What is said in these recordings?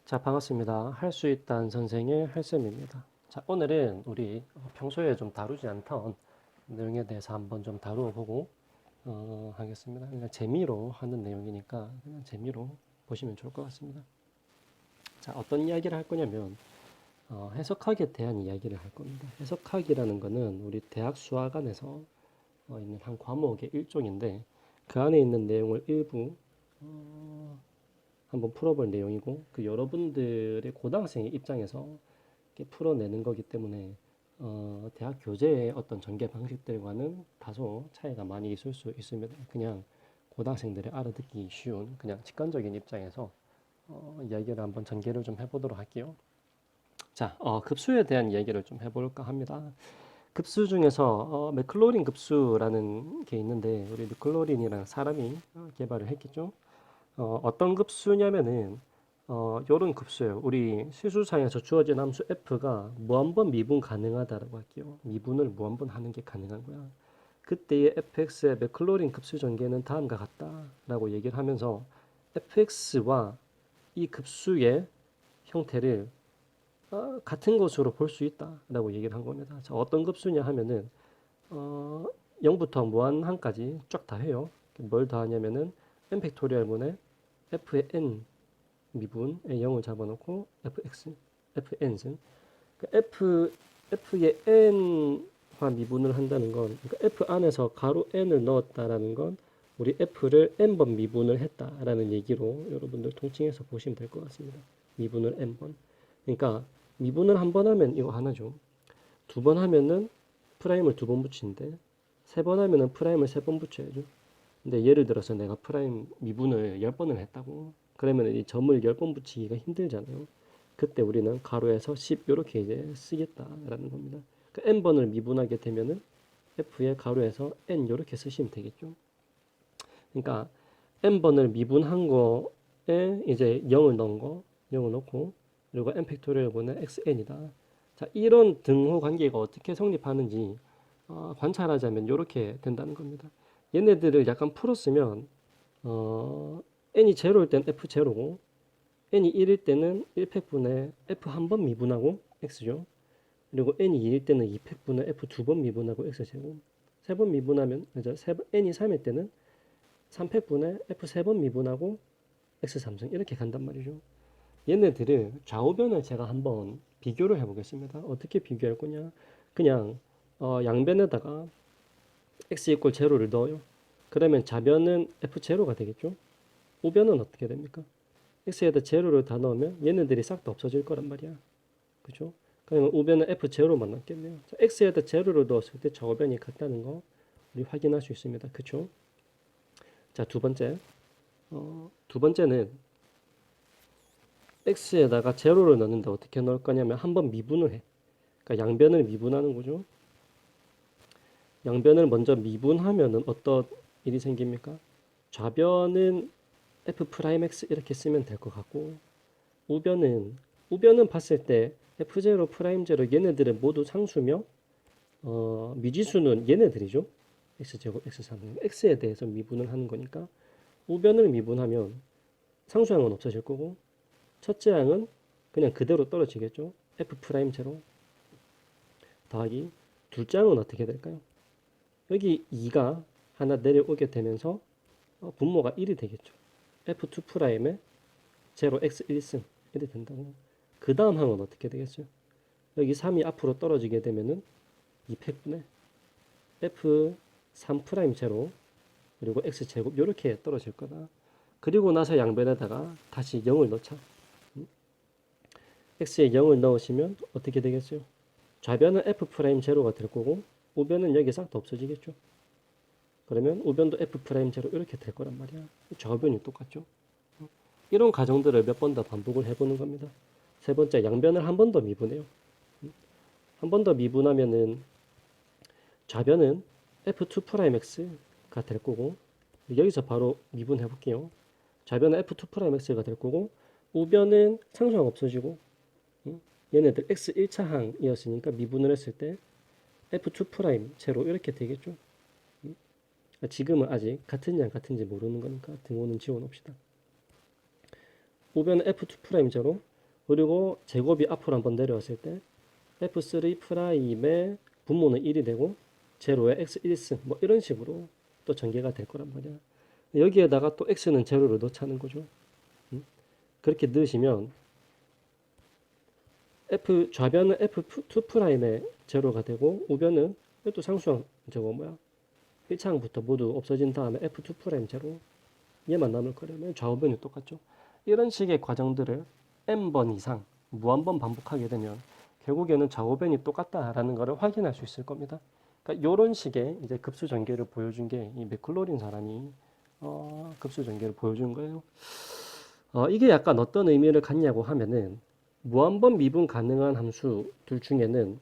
자, 반갑습니다. 할 수 있다는 선생의 할쌤입니다. 자, 오늘은 우리 평소에 좀 다루지 않던 내용에 대해서 한번 좀 다루어 보고 하겠습니다. 그냥 재미로 하는 내용이니까 그냥 재미로 보시면 좋을 것 같습니다. 자, 어떤 이야기를 할 거냐면 해석학에 대한 이야기를 할 겁니다. 해석학이라는 거는 우리 대학 수학안에서 있는 한 과목의 일종인데 그 안에 있는 내용을 일부 한번 풀어볼 내용이고 그 여러분들의 고등학생의 입장에서 이렇게 풀어내는 거기 때문에 대학 교재의 어떤 전개 방식들과는 다소 차이가 많이 있을 수 있습니다. 그냥 고등학생들이 알아듣기 쉬운 그냥 직관적인 입장에서 이야기를 한번 전개를 좀 해보도록 할게요. 자, 급수에 대한 이야기를 좀 해볼까 합니다. 급수 중에서 맥클로린 급수라는 게 있는데 우리 맥클로린이라는 사람이 개발을 했겠죠. 어떤 급수냐면은 요런 급수예요. 우리 실수상에서 주어진 함수 f가 무한번 미분 가능하다라고 할게요. 미분을 무한번 하는 게 가능한 거야. 그때의 fx의 맥클로린 급수 전개는 다음과 같다라고 얘기를 하면서 fx와 이 급수의 형태를 같은 것으로 볼 수 있다라고 얘기를 한 겁니다. 자, 어떤 급수냐 하면은 0부터 무한한까지 쫙 다 해요. 뭘 다 하냐면은 n 팩토리얼분의 f의 n 미분에 0을 잡아놓고 fx, fn승 f의 n화 미분을 한다는 건 그러니까 f 안에서 가로 n을 넣었다라는 건 우리 f를 n번 미분을 했다라는 얘기로 여러분들 통칭해서 보시면 될 것 같습니다. 미분을 n번. 그러니까 미분을 한 번 하면 이거 하나죠. 두 번 하면은 프라임을 두 번 붙이는데 세 번 하면은 프라임을 세 번 붙여야죠. 근데 예를 들어서 내가 프라임 미분을 10번을 했다고. 그러면 이 점을 10번 붙이기가 힘들잖아요. 그때 우리는 가로에서 10 이렇게 이제 쓰겠다라는 겁니다. 그러니까 n번을 미분하게 되면은 f의 가로에서 n 이렇게 쓰시면 되겠죠. 그러니까 n번을 미분한 거에 이제 0을 넣은 거, 0을 넣고 그리고 n 팩토리얼분의 xn이다. 자, 이런 등호 관계가 어떻게 성립하는지 관찰하자면 이렇게 된다는 겁니다. 얘네들을 약간 풀었으면 n이 제로일 때는 f 제로고 n이 1일 때는 1팩분의 f 한 번 미분하고 x죠. 그리고 n이 2일 때는 2팩분의 f 두 번 미분하고 x제곱. 세 번 미분하면 n이 3일 때는 3팩분의 f 세 번 미분하고 x3승 이렇게 간단 말이죠. 얘네들을 좌우변을 제가 한번 비교를 해보겠습니다. 어떻게 비교할 거냐? 그냥 양변에다가 x 이퀄 제로를 넣어요. 그러면 좌변은 f 제로가 되겠죠. 우변은 어떻게 됩니까? x에다 제로를 다 넣으면 얘네들이 싹 다 없어질 거란 말이야. 그죠? 그러면 우변은 f 제로만 남겠네요. 자, x에다 제로를 넣었을 때 좌우변이 같다는 거 우리 확인할 수 있습니다. 그죠? 자, 두 번째. 두 번째는 x에다가 제로를 넣는데 어떻게 넣을 거냐면 한번 미분을 해. 그러니까 양변을 미분하는 거죠. 양변을 먼저 미분하면은 어떤 일이 생깁니까? 좌변은 f'x 이렇게 쓰면 될 것 같고 우변은 봤을 때 f0 프라임 제로 얘네들은 모두 상수며 미지수는 얘네들이죠. x제곱 x3 x에 대해서 미분을 하는 거니까 우변을 미분하면 상수항은 없어질 거고 첫째 항은 그냥 그대로 떨어지겠죠. f 프라임 제로 더하기 둘째 항은 어떻게 될까요? 여기 2가 하나 내려오게 되면서 분모가 1이 되겠죠. f2 프라임에 제로 x 1승 이렇게 된다고. 그 다음 항은 어떻게 되겠어요? 여기 3이 앞으로 떨어지게 되면은 2팩분의 f3 프라임 제로 그리고 x 제곱 이렇게 떨어질 거다. 그리고 나서 양변에다가 다시 0을 넣자. x에 0을 넣으시면 어떻게 되겠어요? 좌변은 f 프라임 제로가 될 거고 우변은 여기 싹 다 없어지겠죠. 그러면 우변도 f 프라임 제로 이렇게 될 거란 말이야. 좌변이 똑같죠. 이런 과정들을 몇 번 더 반복을 해보는 겁니다. 세 번째, 양변을 한 번 더 미분해요. 한 번 더 미분하면은 좌변은 f2 프라임 x가 될 거고 여기서 바로 미분해 볼게요. 좌변은 f2 프라임 x가 될 거고 우변은 상수항 없어지고 얘네들 x 1차 항이었으니까 미분을 했을 때 f2 프라임 제로 이렇게 되겠죠. 지금은 아직 같은지 안 같은지 모르는 거니까 등호는 지워놓읍시다. 우변은 f2 프라임 제로 그리고 제곱이 앞으로 한번 내려왔을 때 f3 프라임의 분모는 1이 되고 제로에 x 1승 뭐 이런 식으로 또 전개가 될 거란 말이야. 여기에다가 또 x는 제로를 넣자는 거죠. 그렇게 넣으시면 f 좌변은 f2 프라임의 제로가 되고 우변은 이것도 상수항 저거 뭐야 1차항부터 모두 없어진 다음에 f2 프라임 제로 얘만 남을 거라면 좌우변이 똑같죠. 이런 식의 과정들을 n번 이상 무한번 반복하게 되면 결국에는 좌우변이 똑같다라는 것을 확인할 수 있을 겁니다. 그러니까 이런 식의 이제 급수 전개를 보여준 게 이 맥클로린 사람이 급수 전개를 보여준 거예요. 이게 약간 어떤 의미를 갖냐고 하면은 무한번 미분 가능한 함수들 중에는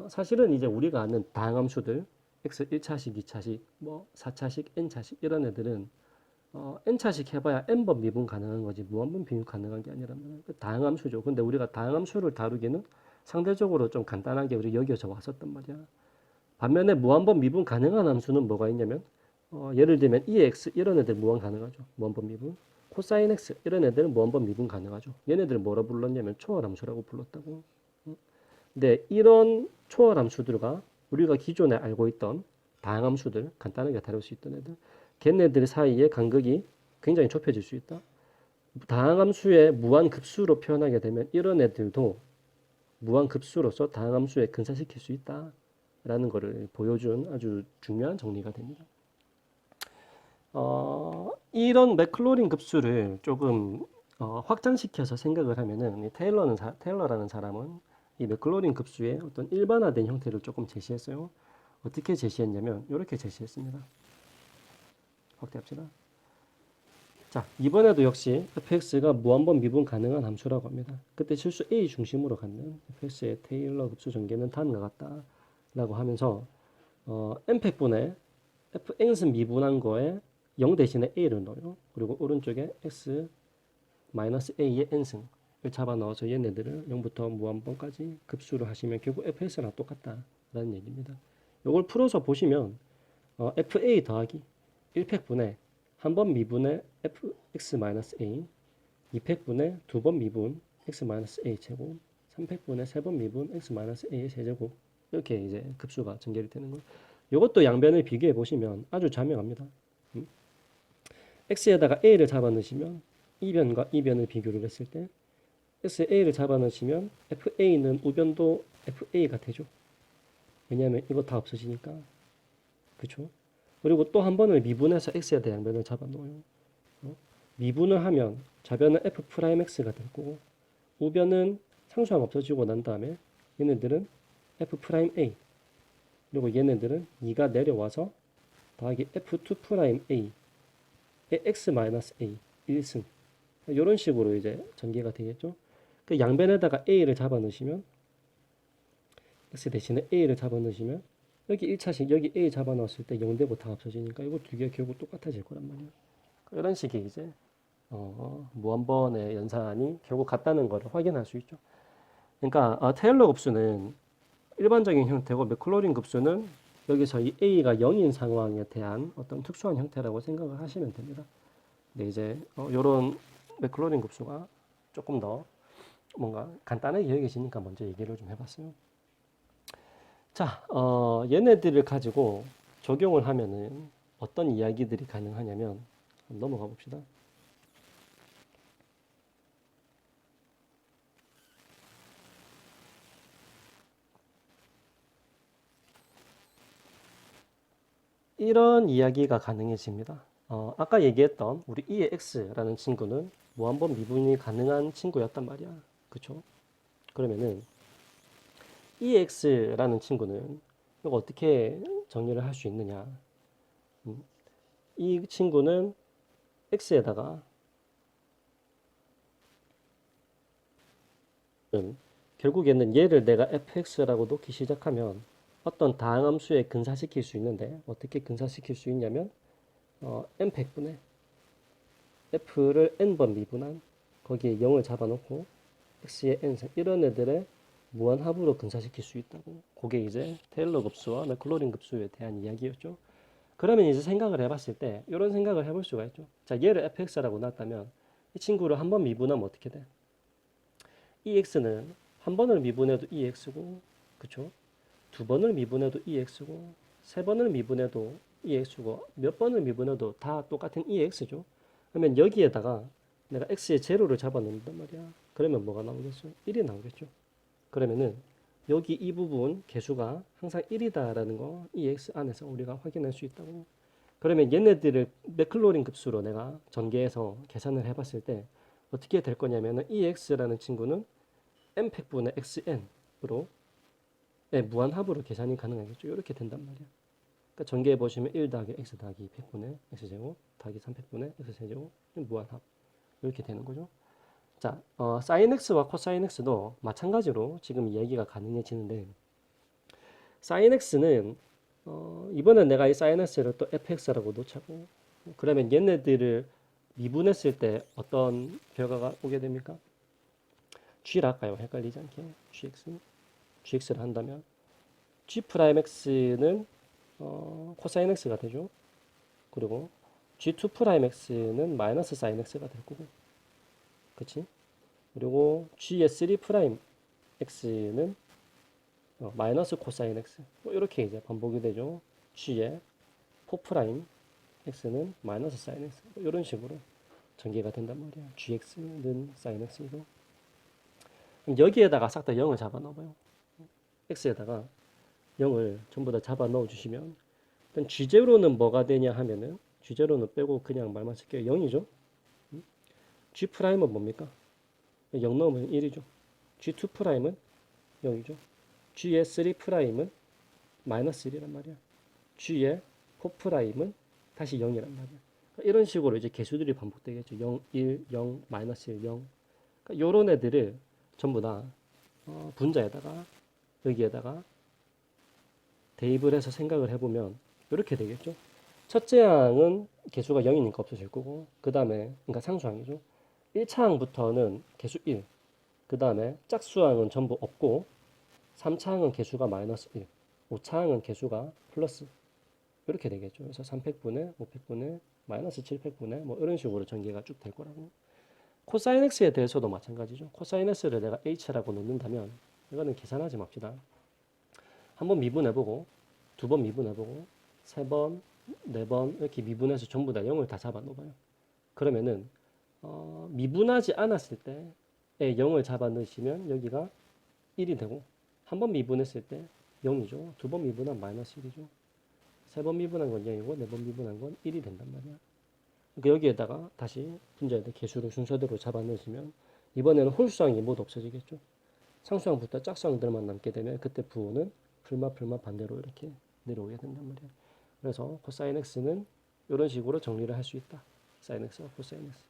사실은 이제 우리가 아는 다항함수들 x 1차식, 2차식, 뭐 4차식, n차식 이런 애들은 n차식 해봐야 n번 미분 가능한 거지 무한번 미분 가능한 게 아니라면 다항함수죠. 근데 우리가 다항함수를 다루기는 상대적으로 좀 간단하게 우리 여기서 왔었단 말이야. 반면에 무한번 미분 가능한 함수는 뭐가 있냐면 예를 들면 2x 이런 애들 무한 가능하죠. 무한번 미분. 코사인 x 이런 애들은 무한번 미분 가능하죠. 얘네들 뭐라 불렀냐면 초월함수라고 불렀다고. 근데 이런 초월함수들과 우리가 기존에 알고 있던 다항함수들 간단하게 다룰 수 있던 애들 걔네들 사이의 간극이 굉장히 좁혀질 수 있다. 다항함수의 무한급수로 표현하게 되면 이런 애들도 무한급수로서 다항함수에 근사시킬 수 있다라는 것을 보여준 아주 중요한 정리가 됩니다. 이런 맥클로린 급수를 조금 확장시켜서 생각을 하면은 테일러라는 사람은 이 맥클로린 급수의 어떤 일반화된 형태를 조금 제시했어요. 어떻게 제시했냐면 이렇게 제시했습니다. 확대합시다. 자, 이번에도 역시 fx가 무한번 미분 가능한 함수라고 합니다. 그때 실수 a 중심으로 갖는 fx의 테일러 급수 전개는 다음과 같다라고 하면서 n팩분의 fn승 미분한 거에 0 대신에 a를 넣어요. 그리고 오른쪽에 x 마이너스 a의 n승을 잡아 넣어서 얘네들을 0부터 무한번까지 급수를 하시면 결국 fx랑 똑같다라는 얘기입니다. 이걸 풀어서 보시면 fa 더하기 1팩분의 한 번 미분의 fx-a 2팩분의 두 번 미분 x-a 제곱 3팩분의 세 번 미분 x-a의 세제곱 이렇게 이제 급수가 전개를 되는 거예요. 이것도 양변을 비교해 보시면 아주 자명합니다. x에다가 a를 잡아 넣으시면 이변과 이변을 비교를 했을 때 x에 a를 잡아 넣으시면 fa는 우변도 fa가 되죠. 왜냐하면 이거 다 없어지니까. 그쵸? 그리고 또 한 번을 미분해서 x에다 양변을 잡아 놓아요. 미분을 하면 좌변은 f'x가 될 거고 우변은 상수항 없어지고 난 다음에 얘네들은 f'a 그리고 얘네들은 2가 내려와서 더하기 f2'a의 x-a 1승 이런 식으로 이제 전개가 되겠죠. 그 양변에다가 a를 잡아 넣으시면 x 대신에 a를 잡아 넣으시면 여기 1차식 여기 a 잡아 넣었을 때 0되고 다 없어지니까 이거 두 개 결국 똑같아질 거란 말이에요. 이런 식의 이제 무한번의 연산이 결국 같다는 것을 확인할 수 있죠. 그러니까 테일러 급수는 일반적인 형태고 맥클로린 급수는 여기서 이 a가 0인 상황에 대한 어떤 특수한 형태라고 생각을 하시면 됩니다. 근데 이제 이런 맥클로린 급수가 조금 더 뭔가 간단하게 여겨지니까 먼저 얘기를 좀 해봤어요. 자, 얘네들을 가지고 적용을 하면은 어떤 이야기들이 가능하냐면 한번 넘어가 봅시다. 이런 이야기가 가능해집니다. 아까 얘기했던 우리 2의 x라는 친구는 무한번 미분이 가능한 친구였단 말이야. 그쵸? 그러면은 2의 x라는 친구는 이거 어떻게 정리를 할 수 있느냐? 이 친구는 x에다가 결국에는 얘를 내가 fx라고 놓기 시작하면 어떤 다항함수에 근사시킬 수 있는데 어떻게 근사시킬 수 있냐면 n팩분의 f를 n번 미분한 거기에 0을 잡아놓고 x의 n승 이런 애들의 무한합으로 근사시킬 수 있다고. 그게 이제 테일러 급수와 맥클로린 급수에 대한 이야기였죠. 그러면 이제 생각을 해봤을 때 이런 생각을 해볼 수가 있죠. 자, 얘를 fx라고 놨다면 이 친구를 한번 미분하면 어떻게 돼? EX는 한 번을 미분해도 EX고, 그쵸? 두 번을 미분해도 EX고, 세 번을 미분해도 EX고, 몇 번을 미분해도 다 똑같은 EX죠. 그러면 여기에다가 내가 X의 제로를 잡아 놓는단 말이야. 그러면 뭐가 나오겠어? 1이 나오겠죠. 그러면은 여기 이 부분 개수가 항상 1이다라는 거 EX 안에서 우리가 확인할 수 있다고. 그러면 얘네들을 맥클로린 급수로 내가 전개해서 계산을 해봤을 때 어떻게 될 거냐면은 EX라는 친구는 n팩분의 xn으로 무한합으로 계산이 가능하겠죠. 이렇게 된단 말이야. 그러니까 전개해 보시면 1 더하기 x 더하기 100분의 x제곱 더하기 300분의 x세제곱 무한합 이렇게 되는 거죠. 자, sin x와 cosine x도 마찬가지로 지금 이야기가 가능해지는데 sin x는 이번엔 내가 이 sin x를 또 fx라고 놓자고 그러면 얘네들을 미분했을 때 어떤 결과가 오게 됩니까? g라 할까요? 헷갈리지 않게 gx를 한다면 g 프라임 x는 코사인 x가 되죠. 그리고 g2 프라임 x는 마이너스 사인 x가 될 거고, 그치? 그리고 g의 3 프라임 x는 마이너스 코사인 x 뭐 이렇게 이제 반복이 되죠. g의 4 프라임 x는 마이너스 사인 x 뭐 이런 식으로 전개가 된단 말이야. gx는 사인 x이고 여기에다가 싹 다 0을 잡아 넣어봐요. x에다가 0을 전부 다 잡아 넣어 주시면 일단 G0는 뭐가 되냐 하면은 G0는 빼고 그냥 말만 쓸게요. 0이죠. G 프라임은 뭡니까? 0 넣으면 1이죠. G2 프라임은 0이죠. G의 3 프라임은 마이너스 1이란 말이야. G의 4 프라임은 다시 0이란 말이야. 이런 식으로 이제 개수들이 반복되겠죠. 0, 1, 0, 마이너스 1, 0. 그러니까 요런 애들을 전부 다 분자에다가 여기에다가 대입을 해서 생각을 해보면 이렇게 되겠죠. 첫째 항은 개수가 0이니까 없어질 거고 그 다음에 그러니까 상수항이죠. 1차 항부터는 개수 1, 그 다음에 짝수항은 전부 없고 3차 항은 개수가 마이너스 1, 5차 항은 개수가 플러스 이렇게 되겠죠. 그래서 3팩분의 5팩분의 마이너스 7팩분의 뭐 이런 식으로 전개가 쭉 될 거라고. 코사인 x에 대해서도 마찬가지죠. 코사인 x를 내가 h라고 놓는다면 이거는 계산하지 맙시다. 한번 미분해보고 두 번 미분해보고 세 번, 네 번 이렇게 미분해서 전부 다 0을 다 잡아 넣어봐요. 그러면은 미분하지 않았을 때에 0을 잡아 넣으시면 여기가 1이 되고 한 번 미분했을 때 0이죠. 두 번 미분한 마이너스 1이죠. 세 번 미분한 건 0이고 네 번 미분한 건 1이 된단 말이야. 그러니까 여기에다가 다시 분자에다 개수를 순서대로 잡아 넣으시면 이번에는 홀수항이 모두 없어지겠죠. 상수항부터 짝수항들만 남게 되면 그때 부호는 풀마 반대로 이렇게 내려오게 된단 말이에요. 그래서 코사인 x는 이런 식으로 정리를 할 수 있다. 사인 x와 코사인 x.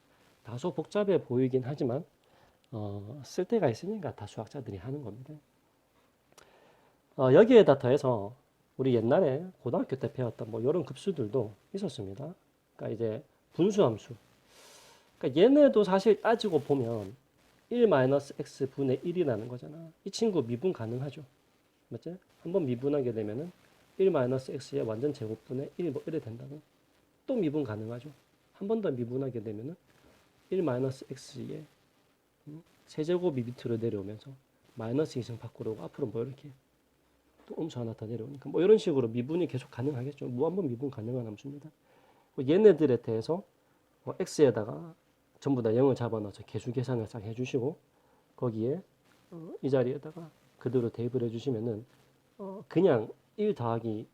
다소 복잡해 보이긴 하지만 쓸 데가 있으니까 다 수학자들이 하는 겁니다. 여기에다 더해서 우리 옛날에 고등학교 때 배웠던 뭐 이런 급수들도 있었습니다. 그러니까 이제 분수함수. 그러니까 얘네도 사실 따지고 보면 1-x 분의 1이라는 거잖아. 이 친구 미분 가능하죠. 맞지? 한번 미분하게 되면은 1-x의 완전 제곱분의 1, 뭐 이래 된다고. 또 미분 가능하죠. 한 번 더 미분하게 되면은 1-x의 세제곱이 밑으로 내려오면서 마이너스 이승 밖으로 오고 앞으로 뭐 이렇게 또 음수 하나 더 내려오니까 뭐 이런 식으로 미분이 계속 가능하겠죠. 무한번 미분 가능한 함수입니다. 얘네들에 대해서 x에다가 전부 다 0을 잡아넣어서 개수 계산을 싹 해주시고 거기에 이 자리에다가 그대로 대입을 해주시면은 그냥 1 더하기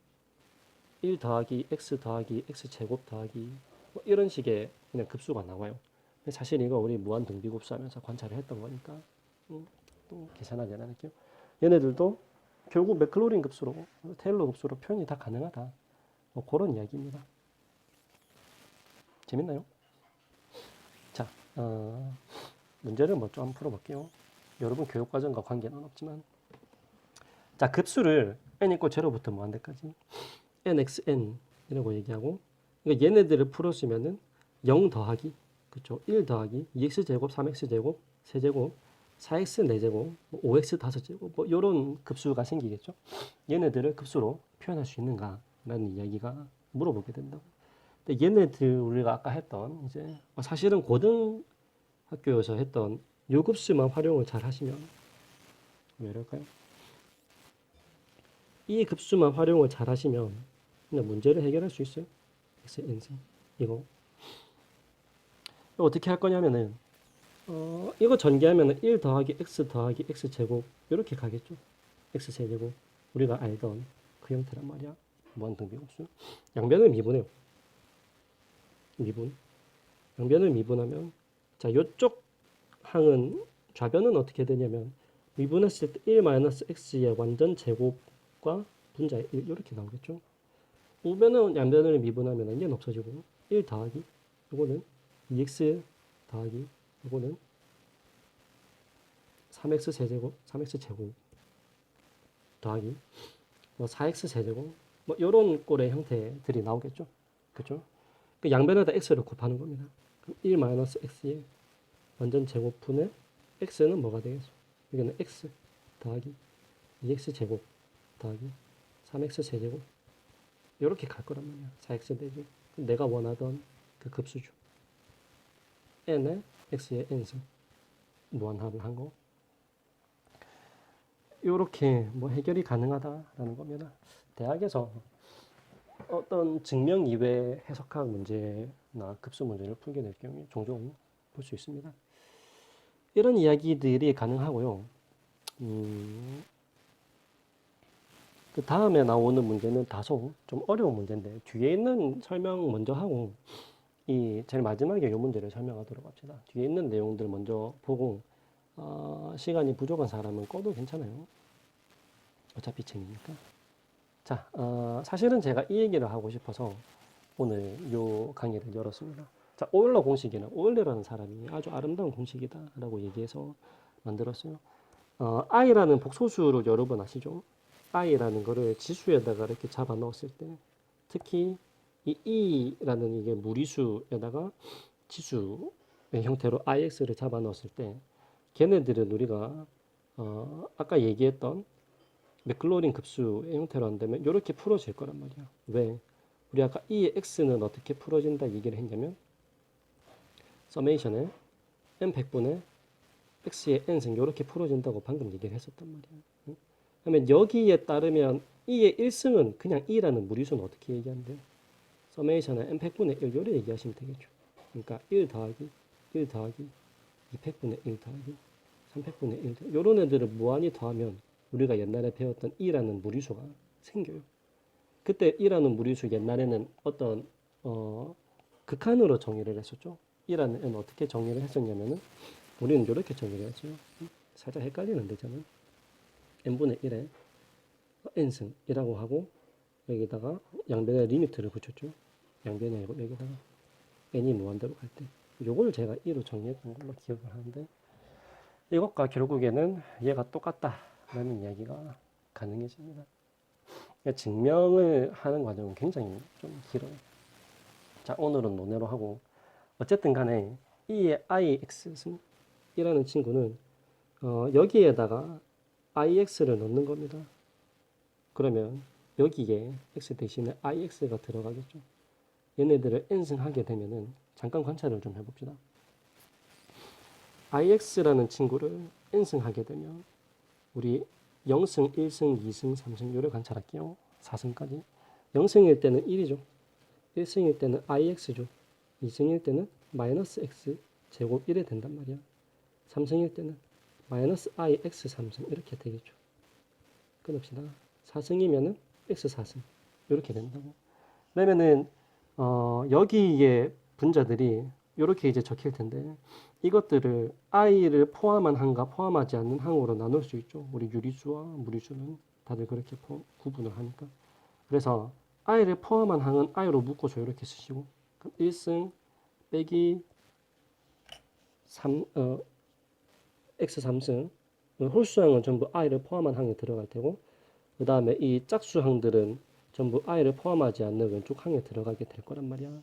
x 더하기 x 제곱 더하기 뭐 이런 식의 그냥 급수가 나와요. 사실 이거 우리 무한 등비급수 하면서 관찰을 했던 거니까 또 계산하지 않을게요. 얘네들도 결국 맥클로린 급수로 테일러 급수로 표현이 다 가능하다. 뭐 그런 이야기입니다. 재밌나요? 자, 문제를 뭐 좀 풀어볼게요. 여러분 교육과정과 관계는 없지만 자, 급수를 n 있고 0부터 무한대까지 nxn이라고 얘기하고 그러니까 얘네들을 풀었으면은 0 더하기 그렇죠? 1 더하기 2x제곱 3x제곱 세제곱 4x 4제곱 5x 5제곱 뭐 이런 급수가 생기겠죠? 얘네들을 급수로 표현할 수 있는가 라는 이야기가 물어보게 된다고. 근데 얘네들 우리가 아까 했던 이제 사실은 고등학교에서 했던 요 급수만 활용을 잘 하시면 왜 이럴까요? 이 급수만 활용을 잘 하시면 그냥 문제를 해결할 수 있어요. x의 n승 이거 어떻게 할 거냐면은 이거 전개하면은 1 더하기 x 더하기 x 제곱 이렇게 가겠죠. x 세제곱 우리가 알던 그 형태란 말이야. 무한등비급수 양변을 미분해요. 미분 양변을 미분하면 자 요쪽 항은 좌변은 어떻게 되냐면 미분했을 때 1 마이너스 x의 완전 제곱과 분자의 1 이렇게 나오겠죠. 우변은 양변을 미분하면 얘는 없어지고 1 더하기 이거는 2x 더하기 이거는 3x 세제곱 3x 제곱 더하기 뭐 4x 세제곱 뭐 이런 꼴의 형태들이 나오겠죠. 그죠? 그 양변에다 x를 곱하는 겁니다. 그럼 1 마이너스 x의 완전 제곱분의 x는 뭐가 되겠어? 여기는 x 더하기 2x 제곱 더하기 3x 세제곱 이렇게 갈 거란 말이야. 4x 되지. 내가 원하던 그 급수죠. n의 x의 n승 무한합을 한 거. 이렇게 뭐 해결이 가능하다라는 겁니다. 대학에서 어떤 증명 이외 해석학 문제나 급수 문제를 풀게 될 경우에 종종 볼 수 있습니다. 이런 이야기들이 가능하고요. 그 다음에 나오는 문제는 다소 좀 어려운 문제인데 뒤에 있는 설명 먼저 하고 이 제일 마지막에 이 문제를 설명하도록 합시다. 뒤에 있는 내용들 먼저 보고 시간이 부족한 사람은 꺼도 괜찮아요. 어차피 책이니까. 자, 사실은 제가 이 얘기를 하고 싶어서 오늘 이 강의를 열었습니다. 자, 오일러 공식이나 오일러라는 사람이 아주 아름다운 공식이다라고 얘기해서 만들었어요. i라는 복소수를 여러분 아시죠? i라는 거를 지수에다가 이렇게 잡아 넣었을 때 특히 이 e라는 이게 무리수에다가 지수의 형태로 ix를 잡아 넣었을 때 걔네들은 우리가 아까 얘기했던 맥클로린 급수의 형태로 한다면 이렇게 풀어질 거란 말이야. 왜? 우리 아까 e의 x는 어떻게 풀어진다 얘기를 했냐면 서메이션에 n100분의 x의 n승 이렇게 풀어진다고 방금 얘기를 했었단 말이야. 응? 그러면 여기에 따르면 e의 1승은 그냥 e라는 무리수는 어떻게 얘기하는데요? 서메이션에 n100분의 1 요래 얘기하시면 되겠죠. 그러니까 1 더하기 1 더하기 200분의 1 더하기 300분의 1 요런 애들을 무한히 더하면 우리가 옛날에 배웠던 e라는 무리수가 생겨요. 그때 e라는 무리수 옛날에는 어떤 극한으로 정의를 했었죠. e라는 n 어떻게 정의를 했었냐면은 우리는 이렇게 정의를 했어요. 살짝 헷갈리는데 저는 n분의 1에 n승이라고 하고 여기다가 양변에 리미트를 붙였죠. 양변에 여기다가 n이 무한대로 갈 때 요걸 제가 2로 정리했던 걸로 기억을 하는데 이것과 결국에는 얘가 똑같다라는 이야기가 가능해집니다. 증명을 하는 과정은 굉장히 좀 길어요. 자, 오늘은 논외로 하고 어쨌든 간에 이의 ix승이라는 친구는 여기에다가 ix를 넣는 겁니다. 그러면 여기에 x 대신에 ix가 들어가겠죠. 얘네들을 n승하게 되면은 잠깐 관찰을 좀 해봅시다. ix라는 친구를 n승하게 되면 우리 0승, 1승, 2승, 3승 요를 관찰할게요. 4승까지. 0승일 때는 1이죠. 1승일 때는 ix죠. 2승일 때는 마이너스 x 제곱 1이 된단 말이야. 3승일 때는 마이너스 ix 3승 이렇게 되겠죠. 끊읍시다. 4승이면은 x 4승 이렇게 된다고. 그러면은 여기에 분자들이 이렇게 이제 적힐 텐데 이것들을 i를 포함한 항과 포함하지 않는 항으로 나눌 수 있죠. 우리 유리수와 무리수는 다들 그렇게 구분을 하니까. 그래서 i를 포함한 항은 i로 묶어서 이렇게 쓰시고 그럼 1승 빼기 3, x 3승 홀수항은 전부 i를 포함한 항에 들어갈 테고 그 다음에 이 짝수항들은 전부 i를 포함하지 않는 왼쪽 항에 들어가게 될 거란 말이야.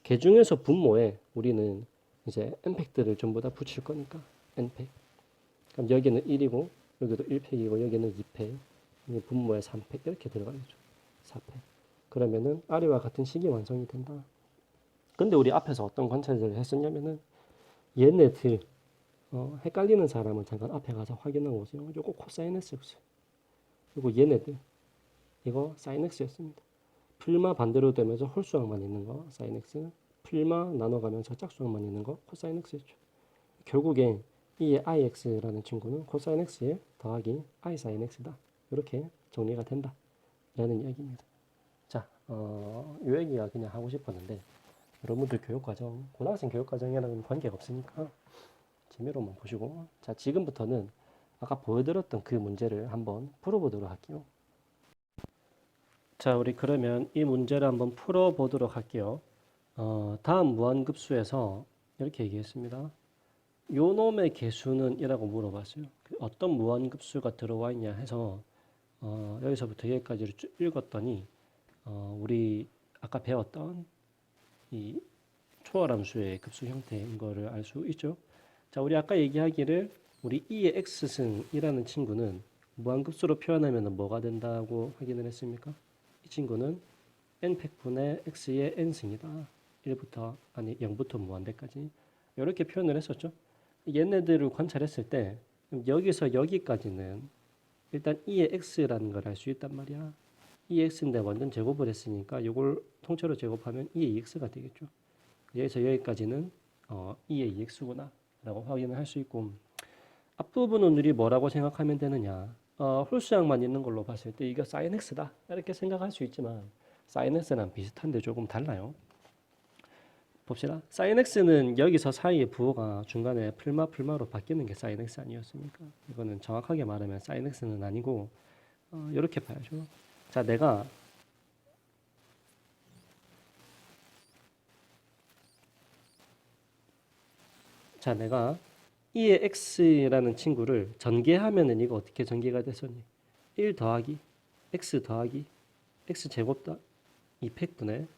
개 중에서 분모에 우리는 이제 n팩들을 전부 다 붙일 거니까 n팩. 그럼 여기는 1이고 여기도 1팩이고 여기는 2팩. 분모에 3팩 이렇게 들어가겠죠. 4팩. 그러면은 아래와 같은 식이 완성이 된다. 근데 우리 앞에서 어떤 관찰을 했었냐면은 얘네들 헷갈리는 사람은 잠깐 앞에 가서 확인하고 오세요. 요거 코사인 x였어요. 요거 얘네들 이거 사인 x였습니다. 풀마 반대로 되면서 홀수항만 있는 거 사인 x, 풀마 나눠가면서 짝수항만 있는 거 코사인 x였죠. 결국에 이 ix라는 친구는 코사인 x에 더하기 i 사인 x다. 이렇게 정리가 된다 라는 이야기입니다. 자, 요 얘기가 그냥 하고 싶었는데 여러분들 교육과정, 고등학생 교육과정이랑은 관계가 없으니까 재미로만 보시고, 자, 지금부터는 아까 보여드렸던 그 문제를 한번 풀어보도록 할게요. 자, 우리 그러면 이 문제를 한번 풀어보도록 할게요. 다음 무한급수에서 이렇게 얘기했습니다. 요 놈의 개수는 이라고 물어봤어요. 어떤 무한급수가 들어와 있냐 해서 여기서부터 여기까지를 쭉 읽었더니 우리 아까 배웠던 이 초월함수의 급수 형태인 거를 알 수 있죠. 자, 우리 아까 얘기하기를 우리 2의 x승이라는 친구는 무한급수로 표현하면 뭐가 된다고 확인을 했습니까? 이 친구는 n팩분의 x의 n승이다. 1부터 아니 0부터 무한대까지 이렇게 표현을 했었죠. 얘네들을 관찰했을 때 여기서 여기까지는 일단 2의 x라는 걸 알 수 있단 말이야. 2의 x인데 완전 제곱을 했으니까 이걸 통째로 제곱하면 2의 2x가 되겠죠. 여기서 여기까지는 2의 2x구나 라고 확인을 할 수 있고, 앞부분은 우리 뭐라고 생각하면 되느냐, 홀수양만 있는 걸로 봤을 때 이게 sin x다 이렇게 생각할 수 있지만 sin x랑 비슷한데 조금 달라요. 봅시다. sin x는 여기서 사이의 부호가 중간에 풀마로 바뀌는 게 sin x 아니었습니까? 이거는 정확하게 말하면 sin x는 아니고 이렇게 봐야죠. 자, 내가 2의 x라는 친구를 전개하면은 이거 어떻게 전개가 됐었니? 1 더하기 x 더하기 x 제곱 더 2팩분의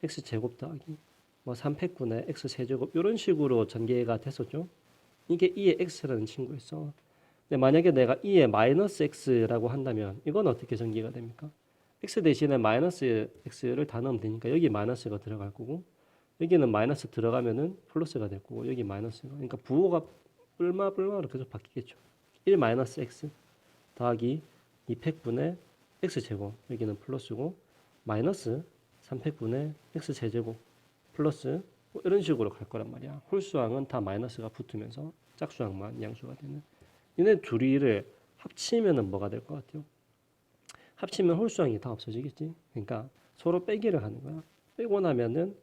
x 제곱 더하기 뭐 3팩분의 x 세제곱 이런 식으로 전개가 됐었죠. 이게 2의 x라는 친구였어. 근데 만약에 내가 2의 마이너스 x라고 한다면 이건 어떻게 전개가 됩니까? x 대신에 마이너스 x를 다 넣으면 되니까 여기 마이너스가 들어갈 거고 여기는 마이너스 들어가면은 플러스가 될 거고 여기 마이너스가, 그러니까 부호가 뿔마로 계속 바뀌겠죠. 1 마이너스 x 더하기 2팩분의 x 제곱, 여기는 플러스고 마이너스 3팩분의 x 제제곱 플러스 뭐 이런 식으로 갈 거란 말이야. 홀수항은 다 마이너스가 붙으면서 짝수항만 양수가 되는. 얘네 둘이를 합치면은 뭐가 될 것 같아요? 합치면 홀수항이 다 없어지겠지. 그러니까 서로 빼기를 하는 거야. 빼고 나면은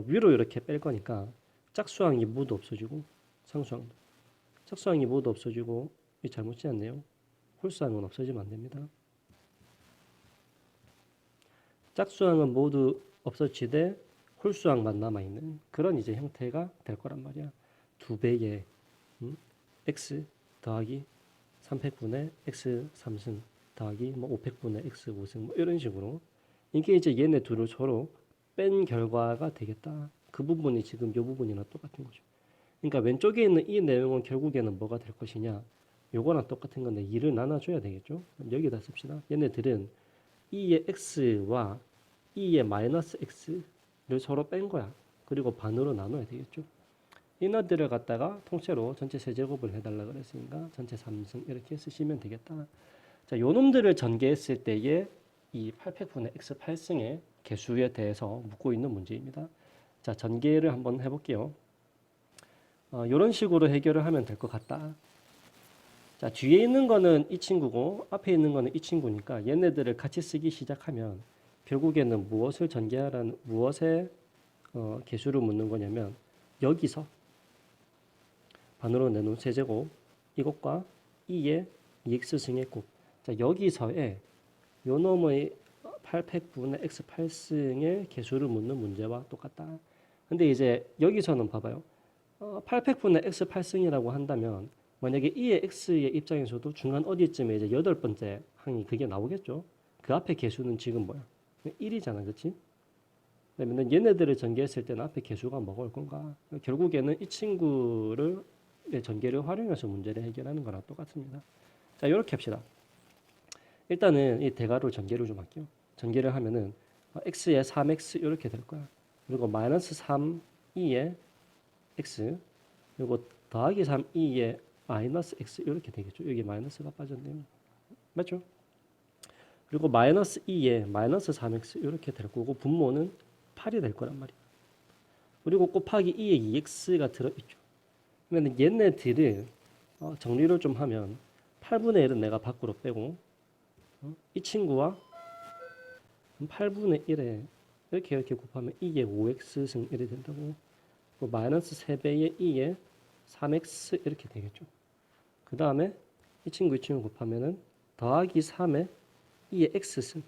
위로 이렇게 뺄 거니까 짝수항이 모두 없어지고 상수항도, 짝수항이 모두 없어지고, 이 잘못 지었네요. 홀수항은 없어지면 안 됩니다. 짝수항은 모두 없어지되 홀수항만 남아있는 그런 이제 형태가 될 거란 말이야. 2배의 x 더하기 3팩분의 x 3승 더하기 뭐 5팩분의 x 5승 뭐 이런 식으로, 이게 이제 얘네 둘을 서로 뺀 결과가 되겠다. 그 부분이 지금 이 부분이랑 똑같은 거죠. 그러니까 왼쪽에 있는 이 내용은 결국에는 뭐가 될 것이냐, 요거랑 똑같은 건데 2를 나눠줘야 되겠죠. 여기다 씁시다. 얘네들은 2의 x와 2의 마이너스 x를 서로 뺀 거야. 그리고 반으로 나눠야 되겠죠. 이너들을 갖다가 통째로 전체 세제곱을 해달라 그랬으니까 전체 3승 이렇게 쓰시면 되겠다. 자, 요 놈들을 전개했을 때의 이 8팩분의 x 8승의 개수에 대해서 묻고 있는 문제입니다. 자, 전개를 한번 해볼게요. 이런 식으로 해결을 하면 될 것 같다. 자, 뒤에 있는 거는 이 친구고 앞에 있는 거는 이 친구니까 얘네들을 같이 쓰기 시작하면 결국에는 무엇을 전개하라는, 무엇의 개수를 묻는 거냐면 여기서 반으로 내놓은 세제곱 이것과 2의 2x승의 곱. 자, 여기서의 요 놈의 8팩분의 x 8승의 개수를 묻는 문제와 똑같다. 근데 이제 여기서는 봐봐요. 8팩분의 x 8승이라고 한다면 만약에 2의 x의 입장에서도 중간 어디쯤에 이제 8번째 항이 그게 나오겠죠. 그 앞에 개수는 지금 뭐야? 1이잖아, 그렇지? 그러면 얘네들을 전개했을 때는 앞에 개수가 뭐가 올 건가? 결국에는 이 친구를 전개를 활용해서 문제를 해결하는 거랑 똑같습니다. 자, 이렇게 합시다. 일단은 이 대괄호 전개를 좀 할게요. 전개를 하면은 x에 3x 이렇게 될 거야. 그리고 마이너스 3, 2에 x, 그리고 더하기 3이에 마이너스 x 이렇게 되겠죠. 여기 마이너스가 빠졌네요. 맞죠? 그리고 마이너스 2에 마이너스 3x 이렇게 될 거고 분모는 8이 될 거란 말이에요. 그리고 곱하기 2에 2x가 들어있죠. 그러면 얘네들을 정리를 좀 하면 8분의 1은 내가 밖으로 빼고 이 친구와 8분의 1에 이렇게 곱하면 2에 5x 승 1이 된다고. 마이너스 3배의 2에 3x 이렇게 되겠죠. 그 다음에 이 친구 곱하면은 더하기 3에 2의 x승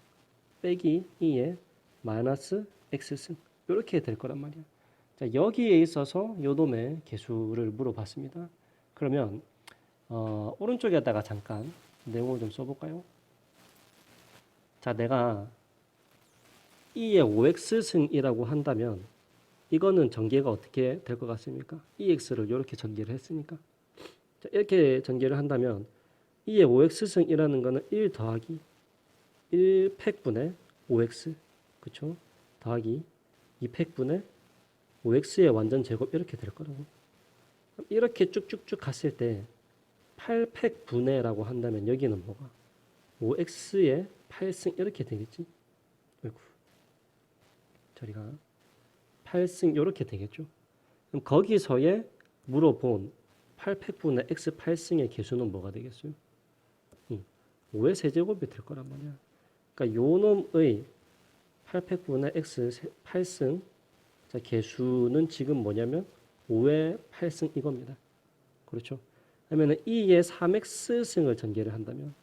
빼기 2의 마이너스 x승 이렇게 될 거란 말이야. 자, 여기에 있어서 요 놈의 개수를 물어봤습니다. 그러면 오른쪽에다가 잠깐 내용을 좀 써볼까요? 자, 내가 2의 5x승이라고 한다면 이거는 전개가 어떻게 될 것 같습니까? 2x를 이렇게 전개를 했으니까. 자, 이렇게 전개를 한다면 2의 5x승이라는 거는 1 더하기 1팩분의 5x 그쵸? 더하기 2팩분의 5x의 완전 제곱 이렇게 될 거라고. 이렇게 쭉쭉쭉 갔을 때 8팩분의라고 한다면 여기는 뭐가? 5x의 8승 이렇게 되겠지? 아이고. 저리가 8승 이렇게 되겠죠? 그럼 거기서의 물어본 8팩분의 x 8승의 개수는 뭐가 되겠어요? 5의 세제곱이 될 거란 말이야. 그러니까 요 놈의 8팩분의 x 8승 자, 개수는 지금 뭐냐면 5의 8승 이겁니다. 그렇죠? 그러면 2의 3x승을 전개를 한다면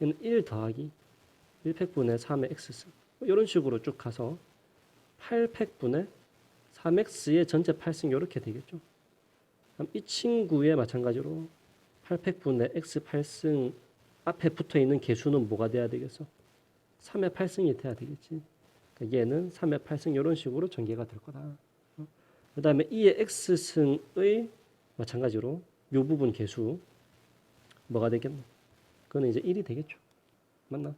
얘는 1 더하기 1팩분의 3의 x승 이런 식으로 쭉 가서 8팩분의 3x의 전체 8승 이렇게 되겠죠. 그럼 이 친구에 마찬가지로 8팩분의 x 8승 앞에 붙어있는 개수는 뭐가 돼야 되겠어? 3의 8승이 돼야 되겠지. 그러니까 얘는 3의 8승 이런 식으로 전개가 될 거다. 그 다음에 2의 x승의 마찬가지로 이 부분 개수 뭐가 되겠노? 그거는 이제 1이 되겠죠. 맞나?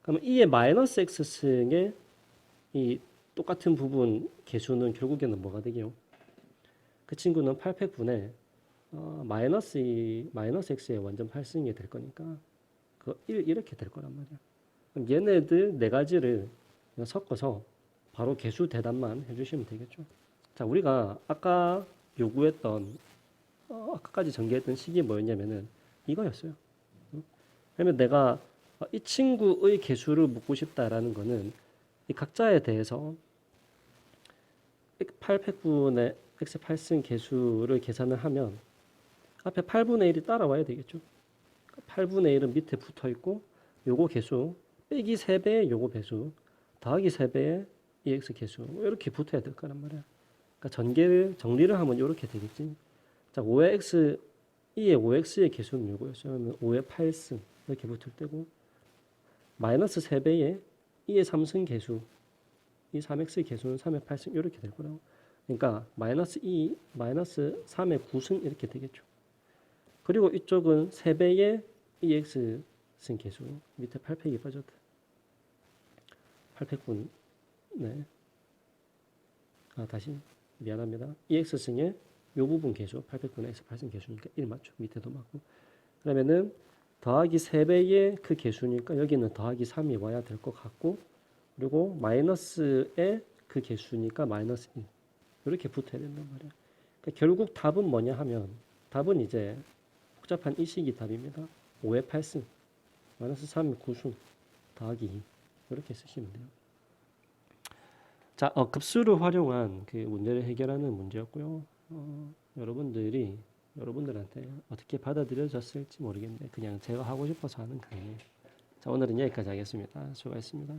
그러면 2의 마이너스 x승의 이 똑같은 부분 개수는 결국에는 뭐가 되게요? 그 친구는 8팩분의 마이너스 x의 완전 8승이 될 거니까 그 1 이렇게 될 거란 말이야. 그럼 얘네들 네 가지를 섞어서 바로 개수 대답만 해주시면 되겠죠. 자, 우리가 아까 요구했던 아까까지 전개했던 식이 뭐였냐면은 이거였어요. 그러면 내가 이 친구의 개수를 묻고 싶다라는 거는 이 각자에 대해서 8팩분의 x 8승 개수를 계산을 하면 앞에 8분의 1이 따라와야 되겠죠. 8분의 1은 밑에 붙어 있고 요거 개수 빼기 3배의 요거 배수 더하기 3배의 EX 개수 이렇게 붙어야 될 거란 말이야. 그러니까 정리를 하면 이렇게 되겠지. 자, 5의 x 2의 5x의 개수는 요거였어요. 그러면 5의 8승 이렇게 붙을 때고 마이너스 3배의 2의 3승 개수 이 3x의 개수는 3의 8승 이렇게 될 거라고. 그러니까 마이너스 2 마이너스 3의 9승 이렇게 되겠죠. 그리고 이쪽은 3배의 2x 승 개수 밑에 8팩이 빠졌다. 8팩분 네. 다시 미안합니다. 2x승의 요 부분 개수 800분의 x 8승 개수니까 1 맞죠. 밑에도 맞고. 그러면은 더하기 3배의 그 개수니까 여기는 더하기 3이 와야 될 것 같고 그리고 마이너스의 그 개수니까 마이너스 1 이렇게 붙어야 된단 말이야. 그러니까 결국 답은 뭐냐 하면 답은 이제 복잡한 이 식이 답입니다. 5의 8승 마이너스 3의 9승 더하기 2 이렇게 쓰시면 돼요. 자, 급수를 활용한 그 문제를 해결하는 문제였고요. 여러분들한테 어떻게 받아들여졌을지 모르겠는데 그냥 제가 하고 싶어서 하는 강의. 자, 오늘은 여기까지 하겠습니다. 수고하셨습니다.